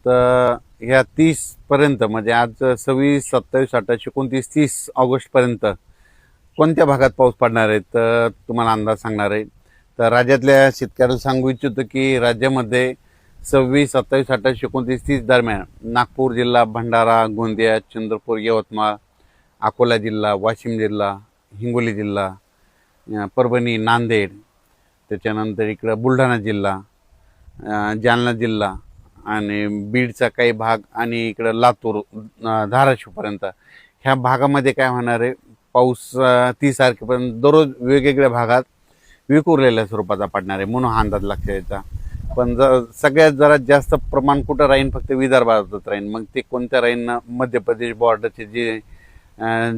तर ह्या 30 पर्यंत म्हणजे आज 26, 27, 28, 29, 30 ऑगस्ट पर्यंत कोणत्या भागात पाऊस पडणार आहे तर तुम्हाला अंदाज सांगणार आहे। तर राज्यातल्या शेतकऱ्याला सांगू इच्छितो की राज्यामध्ये 26, 27, 28, 29, 30 दरम्यान नागपूर जिल्हा, भंडारा, गोंदिया, चंद्रपूर, यवतमाळ, अकोला जिल्हा, वाशिम जिल्हा, हिंगोली जिल्हा, परभणी, नांदेड, त्याच्यानंतर इकडं बुलढाणा जिल्हा, जालना जिल्हा आणि बीडचा काही भाग आणि इकडं लातूर, धाराशिवपर्यंत ह्या भागामध्ये काय होणार आहे, पाऊस 30 तारखेपर्यंत दररोज वेगवेगळ्या भागात विखुरलेल्या स्वरूपाचा पडणार आहे म्हणून हा अंदाज लक्षात यायचा। पण सगळ्यात जरा जास्त प्रमाण कुठं राहीन, फक्त विदर्भातच राहीन। मग ते कोणत्या राहीन, मध्य प्रदेश बॉर्डरचे जे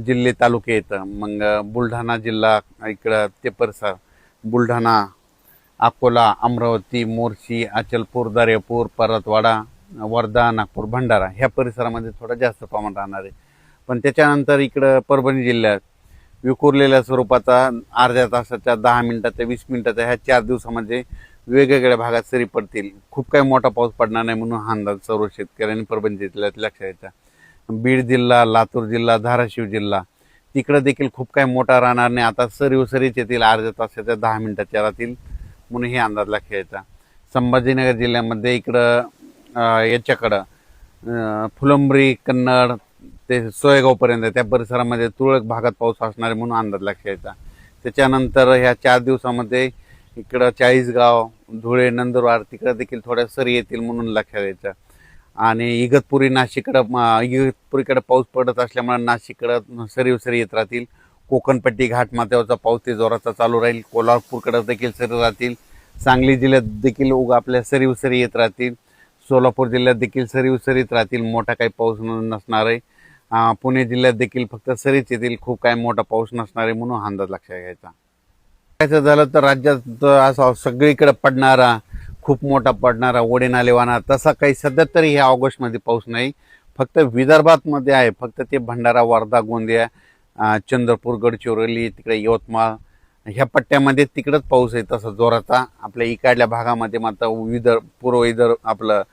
जिल्हे तालुके येतं, मग बुलढाणा जिल्हा इकडं ते परिसर, बुलढाणा, अकोला, अमरावती, मोर्शी, अचलपूर, दर्यापूर, परतवाडा, वर्धा, नागपूर, भंडारा ह्या परिसरामध्ये थोडा जास्त प्रमाण राहणार आहे। पण त्याच्यानंतर इकडं परभणी जिल्ह्यात विखुरलेल्या स्वरूपाचा अर्ध्या तासाच्या, 10 मिनिटाच्या, 20 मिनिटाच्या ह्या 4 दिवसामध्ये वेगवेगळ्या भागात सरी पडतील। खूप काही मोठा पाऊस पडणार नाही म्हणून हा अंदाज सर्व शेतकऱ्यांनी परभणी जिल्ह्यात लक्षात यायचा। बीड जिल्हा, लातूर जिल्हा, धाराशिव जिल्हा तिकडं देखील खूप काही मोठा राहणार नाही, आता सरीच येतील, अर्ध्या तासाच्या, 10 मिनिटाच्या राहतील म्हणून हे अंदाज लक्षात यायचा। संभाजीनगर जिल्ह्यामध्ये इकडं याच्याकडं फुलंब्री, कन्नड ते सोयगावपर्यंत त्या परिसरामध्ये तुरळक भागात पाऊस असणार आहे म्हणून अंदाज लक्षात यायचा। त्याच्यानंतर ह्या 4 दिवसामध्ये इकडं चाळीसगाव, धुळे, नंदुरबार तिकडं देखील थोड्या सरी येतील म्हणून लक्षात यायचं। आणि इगतपुरी, इगतपुरीकडे पाऊस पडत असल्यामुळे नाशिककडं सरी येत राहतील। कोकणपट्टी, घाटमाथ्यावरचा पाऊस ते जोराचा चालू राहील। कोल्हापूरकडे देखील सरी राहतील। सांगली जिल्ह्यात देखील आपल्या सरी येत राहतील। सोलापूर जिल्ह्यात देखील सरीत राहतील, मोठा काही पाऊस नसणार आहे। पुणे जिल्ह्यात देखील फक्त सरीच येतील, खूप काही मोठा पाऊस नसणार आहे म्हणून अंदाज लक्षात घ्यायचा। काय झालं तर राज्यात असा सगळीकडे पडणारा, खूप मोठा पडणारा, ओढे नाले वाहणार तसा काही सध्या तरी ह्या ऑगस्टमध्ये पाऊस नाही, फक्त विदर्भात मध्ये आहे। फक्त ते भंडारा, वर्धा, गोंदिया, चंद्रपूर, गडचिरोली, तिकडे यवतमाळ ह्या पट्ट्यामध्ये तिकडंच पाऊस आहे तसा जोराचा। आपल्या इकडल्या भागामध्ये मात्र पूर्व आपलं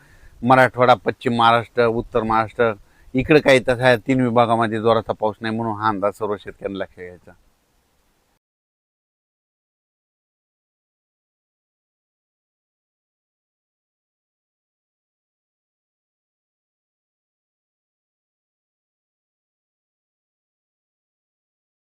मराठवाडा, पश्चिम महाराष्ट्र, उत्तर महाराष्ट्र इकडे काही तसा 3 विभागामध्ये जोराचा पाऊस नाही म्हणून हा अंदाज सर्व शेतकऱ्यांना लक्षात घ्यायचा।